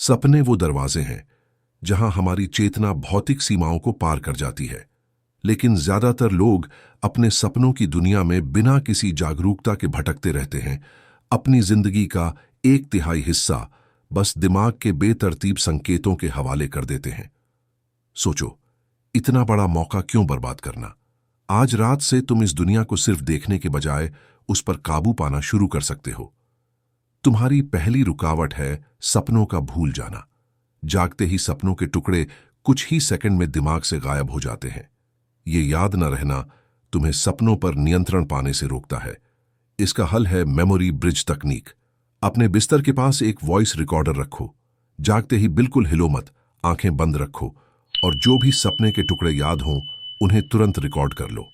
सपने वो दरवाजे हैं जहां हमारी चेतना भौतिक सीमाओं को पार कर जाती है, लेकिन ज्यादातर लोग अपने सपनों की दुनिया में बिना किसी जागरूकता के भटकते रहते हैं। अपनी जिंदगी का 1/3 हिस्सा बस दिमाग के बेतरतीब संकेतों के हवाले कर देते हैं। सोचो, इतना बड़ा मौका क्यों बर्बाद करना? आज रात से तुम इस दुनिया को सिर्फ देखने के बजाय उस पर काबू पाना शुरू कर सकते हो। तुम्हारी पहली रुकावट है सपनों का भूल जाना। जागते ही सपनों के टुकड़े कुछ ही सेकंड में दिमाग से गायब हो जाते हैं। ये याद न रहना तुम्हें सपनों पर नियंत्रण पाने से रोकता है। इसका हल है मेमोरी ब्रिज तकनीक। अपने बिस्तर के पास एक वॉइस रिकॉर्डर रखो। जागते ही बिल्कुल हिलो मत, आंखें बंद रखो और जो भी सपने के टुकड़े याद हों उन्हें तुरंत रिकॉर्ड कर लो।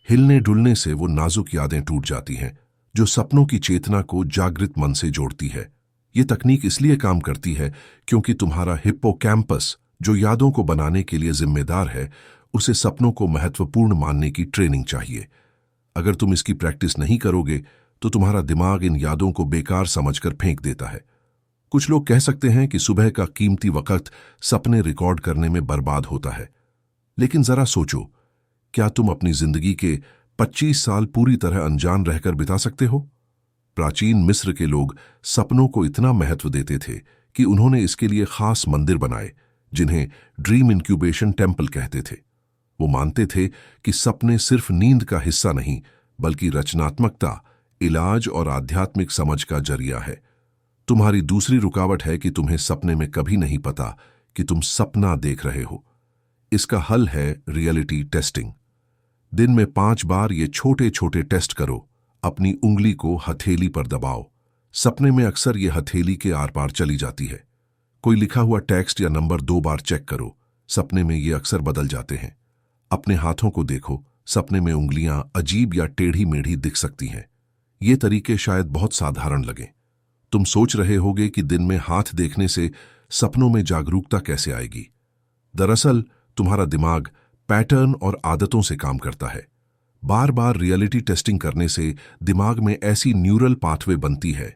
हिलने डुलने से वो नाजुक यादें टूट जाती हैं जो सपनों की चेतना को जागृत मन से जोड़ती है। ये तकनीक इसलिए काम करती है क्योंकि तुम्हारा हिप्पोकैम्पस, जो यादों को बनाने के लिए जिम्मेदार है, उसे सपनों को महत्वपूर्ण मानने की ट्रेनिंग चाहिए। अगर तुम इसकी प्रैक्टिस नहीं करोगे तो तुम्हारा दिमाग इन यादों को बेकार समझकर फेंक देता है। कुछ लोग कह सकते हैं कि सुबह का कीमती वक्त सपने रिकॉर्ड करने में बर्बाद होता है, लेकिन जरा सोचो, क्या तुम अपनी जिंदगी के 25 साल पूरी तरह अनजान रहकर बिता सकते हो? प्राचीन मिस्र के लोग सपनों को इतना महत्व देते थे कि उन्होंने इसके लिए खास मंदिर बनाए, जिन्हें ड्रीम इंक्यूबेशन टेम्पल कहते थे। वो मानते थे कि सपने सिर्फ नींद का हिस्सा नहीं, बल्कि रचनात्मकता, इलाज और आध्यात्मिक समझ का जरिया है। तुम्हारी दूसरी रुकावट है कि तुम्हें सपने में कभी नहीं पता कि तुम सपना देख रहे हो। इसका हल है रियलिटी टेस्टिंग। दिन में 5 बार ये छोटे छोटे टेस्ट करो। अपनी उंगली को हथेली पर दबाओ। सपने में अक्सर ये हथेली के आर पार चली जाती है। कोई लिखा हुआ टेक्स्ट या नंबर 2 बार चेक करो। सपने में ये अक्सर बदल जाते हैं। अपने हाथों को देखो। सपने में उंगलियां अजीब या टेढ़ी मेढ़ी दिख सकती हैं। ये तरीके शायद बहुत साधारण लगें। तुम सोच रहे होगे कि दिन में हाथ देखने से सपनों में जागरूकता कैसे आएगी। दरअसल तुम्हारा दिमाग पैटर्न और आदतों से काम करता है। बार बार रियलिटी टेस्टिंग करने से दिमाग में ऐसी न्यूरल पाथवे बनती है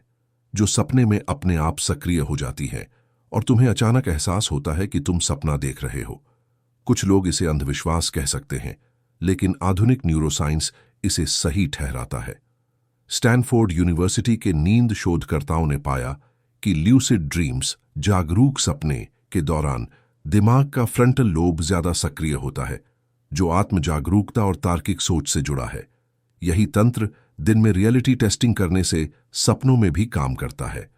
जो सपने में अपने आप सक्रिय हो जाती है और तुम्हें अचानक एहसास होता है कि तुम सपना देख रहे हो। कुछ लोग इसे अंधविश्वास कह सकते हैं, लेकिन आधुनिक न्यूरोसाइंस इसे सही ठहराता है। स्टैनफोर्ड यूनिवर्सिटी के नींद शोधकर्ताओं ने पाया कि ल्यूसिड ड्रीम्स, जागरूक सपने के दौरान दिमाग का फ्रंटल लोब ज्यादा सक्रिय होता है, जो आत्म जागरूकता और तार्किक सोच से जुड़ा है। यही तंत्र दिन में रियलिटी टेस्टिंग करने से सपनों में भी काम करता है।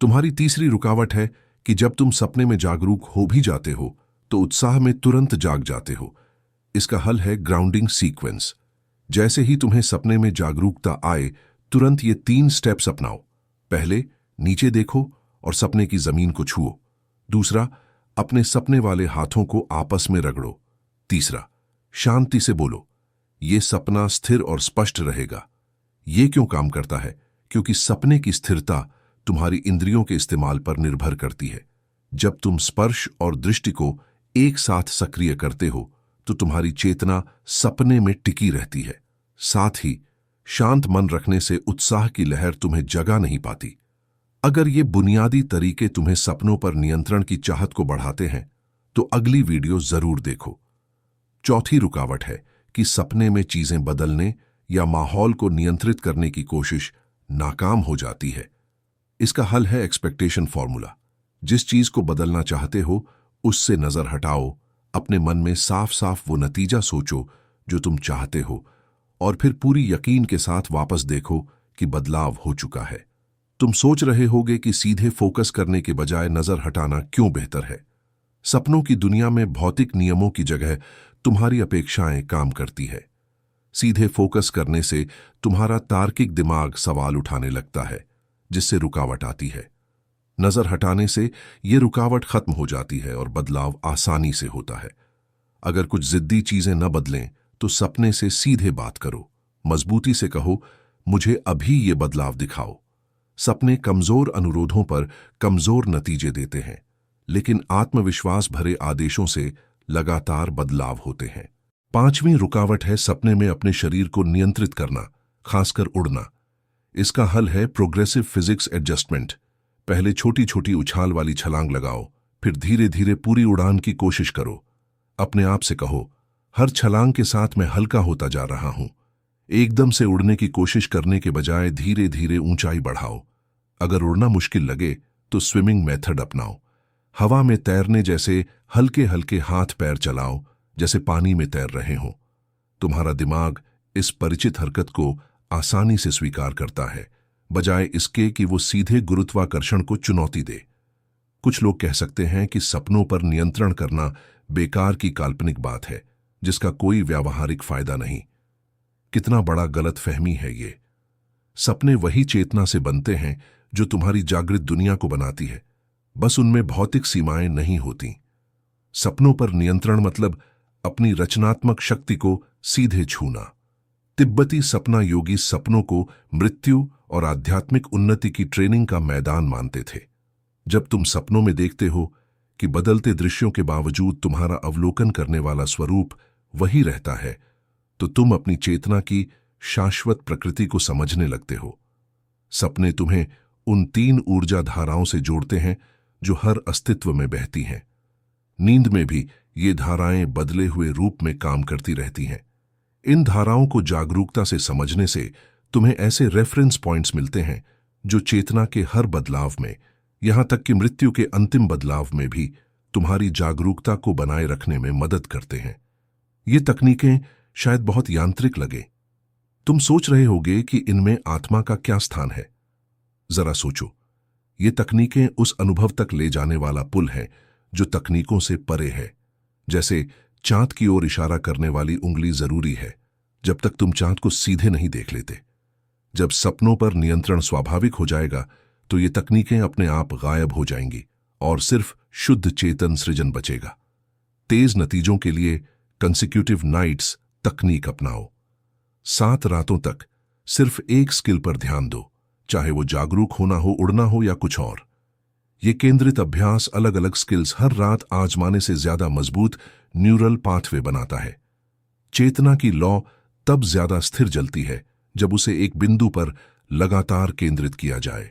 तुम्हारी तीसरी रुकावट है कि जब तुम सपने में जागरूक हो भी जाते हो तो उत्साह में तुरंत जाग जाते हो। इसका हल है ग्राउंडिंग सीक्वेंस। जैसे ही तुम्हें सपने में जागरूकता आए, तुरंत ये 3 स्टेप्स अपनाओ। पहले, नीचे देखो और सपने की जमीन को छुओ। दूसरा, अपने सपने वाले हाथों को आपस में रगड़ो। तीसरा, शांति से बोलो, ये सपना स्थिर और स्पष्ट रहेगा। ये क्यों काम करता है? क्योंकि सपने की स्थिरता तुम्हारी इंद्रियों के इस्तेमाल पर निर्भर करती है। जब तुम स्पर्श और दृष्टि को एक साथ सक्रिय करते हो तो तुम्हारी चेतना सपने में टिकी रहती है। साथ ही शांत मन रखने से उत्साह की लहर तुम्हें जगा नहीं पाती। अगर ये बुनियादी तरीके तुम्हें सपनों पर नियंत्रण की चाहत को बढ़ाते हैं तो अगली वीडियो जरूर देखो। चौथी रुकावट है कि सपने में चीजें बदलने या माहौल को नियंत्रित करने की कोशिश नाकाम हो जाती है। इसका हल है एक्सपेक्टेशन फॉर्मूला। जिस चीज को बदलना चाहते हो उससे नजर हटाओ। अपने मन में साफ साफ वो नतीजा सोचो जो तुम चाहते हो और फिर पूरी यकीन के साथ वापस देखो कि बदलाव हो चुका है। तुम सोच रहे होगे कि सीधे फोकस करने के बजाय नजर हटाना क्यों बेहतर है। सपनों की दुनिया में भौतिक नियमों की जगह तुम्हारी अपेक्षाएं काम करती है। सीधे फोकस करने से तुम्हारा तार्किक दिमाग सवाल उठाने लगता है, जिससे रुकावट आती है। नजर हटाने से ये रुकावट खत्म हो जाती है और बदलाव आसानी से होता है। अगर कुछ जिद्दी चीजें न बदलें तो सपने से सीधे बात करो। मजबूती से कहो, मुझे अभी ये बदलाव दिखाओ। सपने कमजोर अनुरोधों पर कमजोर नतीजे देते हैं, लेकिन आत्मविश्वास भरे आदेशों से लगातार बदलाव होते हैं। 5वीं रुकावट है सपने में अपने शरीर को नियंत्रित करना, खासकर उड़ना। इसका हल है प्रोग्रेसिव फिजिक्स एडजस्टमेंट। पहले छोटी छोटी उछाल वाली छलांग लगाओ, फिर धीरे धीरे पूरी उड़ान की कोशिश करो। अपने आप से कहो, हर छलांग के साथ मैं हल्का होता जा रहा हूं। एकदम से उड़ने की कोशिश करने के बजाय धीरे धीरे ऊंचाई बढ़ाओ। अगर उड़ना मुश्किल लगे तो स्विमिंग मेथड अपनाओ। हवा में तैरने जैसे हल्के हल्के हाथ पैर चलाओ, जैसे पानी में तैर रहे हो। तुम्हारा दिमाग इस परिचित हरकत को आसानी से स्वीकार करता है, बजाय इसके कि वो सीधे गुरुत्वाकर्षण को चुनौती दे। कुछ लोग कह सकते हैं कि सपनों पर नियंत्रण करना बेकार की काल्पनिक बात है, जिसका कोई व्यावहारिक फायदा नहीं। कितना बड़ा गलतफहमी है ये। सपने वही चेतना से बनते हैं जो तुम्हारी जागृत दुनिया को बनाती है, बस उनमें भौतिक सीमाएं नहीं होती। सपनों पर नियंत्रण मतलब अपनी रचनात्मक शक्ति को सीधे छूना। तिब्बती सपना योगी सपनों को मृत्यु और आध्यात्मिक उन्नति की ट्रेनिंग का मैदान मानते थे। जब तुम सपनों में देखते हो कि बदलते दृश्यों के बावजूद तुम्हारा अवलोकन करने वाला स्वरूप वही रहता है, तो तुम अपनी चेतना की शाश्वत प्रकृति को समझने लगते हो। सपने तुम्हें उन 3 ऊर्जा धाराओं से जोड़ते हैं जो हर अस्तित्व में बहती हैं। नींद में भी ये धाराएं बदले हुए रूप में काम करती रहती हैं। इन धाराओं को जागरूकता से समझने से तुम्हें ऐसे रेफरेंस पॉइंट्स मिलते हैं जो चेतना के हर बदलाव में, यहां तक कि मृत्यु के अंतिम बदलाव में भी तुम्हारी जागरूकता को बनाए रखने में मदद करते हैं। ये तकनीकें शायद बहुत यांत्रिक लगे। तुम सोच रहे होगे कि इनमें आत्मा का क्या स्थान है। जरा सोचो, ये तकनीकें उस अनुभव तक ले जाने वाला पुल है जो तकनीकों से परे है। जैसे चांद की ओर इशारा करने वाली उंगली जरूरी है जब तक तुम चांद को सीधे नहीं देख लेते। जब सपनों पर नियंत्रण स्वाभाविक हो जाएगा तो ये तकनीकें अपने आप गायब हो जाएंगी और सिर्फ शुद्ध चेतन सृजन बचेगा। तेज नतीजों के लिए कंसेक्यूटिव नाइट्स तकनीक अपनाओ। 7 रातों तक सिर्फ एक स्किल पर ध्यान दो, चाहे वो जागरूक होना हो, उड़ना हो या कुछ और। ये केंद्रित अभ्यास अलग अलग स्किल्स हर रात आजमाने से ज्यादा मजबूत न्यूरल पाथवे बनाता है। चेतना की लौ तब ज्यादा स्थिर जलती है जब उसे एक बिंदु पर लगातार केंद्रित किया जाए।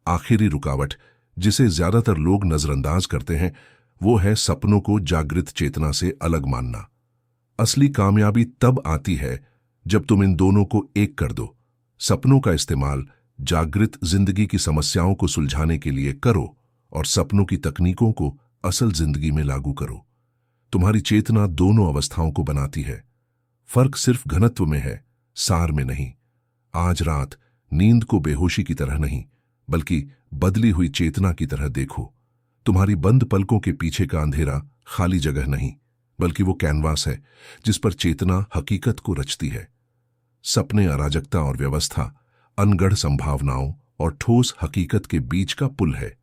आखिरी रुकावट जिसे ज्यादातर लोग नजरअंदाज करते हैं वो है सपनों को जागृत चेतना से अलग मानना। असली कामयाबी तब आती है जब तुम इन दोनों को एक कर दो। सपनों का इस्तेमाल जागृत जिंदगी की समस्याओं को सुलझाने के लिए करो और सपनों की तकनीकों को असल जिंदगी में लागू करो। तुम्हारी चेतना दोनों अवस्थाओं को बनाती है। फर्क सिर्फ घनत्व में है, सार में नहीं। आज रात नींद को बेहोशी की तरह नहीं, बल्कि बदली हुई चेतना की तरह देखो। तुम्हारी बंद पलकों के पीछे का अंधेरा खाली जगह नहीं, बल्कि वो कैनवास है जिस पर चेतना हकीकत को रचती है। सपने अराजकता और व्यवस्था, अनगढ़ संभावनाओं और ठोस हकीकत के बीच का पुल है।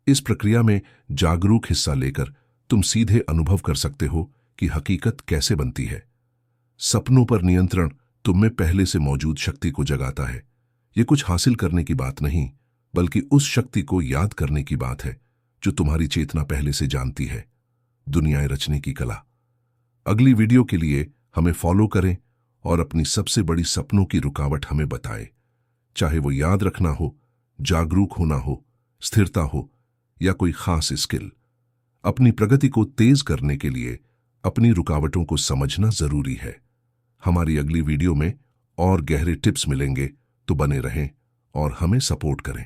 इस प्रक्रिया में जागरूक हिस्सा लेकर तुम सीधे अनुभव कर सकते हो कि हकीकत कैसे बनती है। सपनों पर नियंत्रण तुम में पहले से मौजूद शक्ति को जगाता है। ये कुछ हासिल करने की बात नहीं, बल्कि उस शक्ति को याद करने की बात है जो तुम्हारी चेतना पहले से जानती है। दुनियाएं रचने की कला। अगली वीडियो के लिए हमें फॉलो करें और अपनी सबसे बड़ी सपनों की रुकावट हमें बताएं, चाहे वो याद रखना हो, जागरूक होना हो, स्थिरता हो या कोई खास स्किल। अपनी प्रगति को तेज करने के लिए अपनी रुकावटों को समझना जरूरी है। हमारी अगली वीडियो में और गहरे टिप्स मिलेंगे, तो बने रहें और हमें सपोर्ट करें।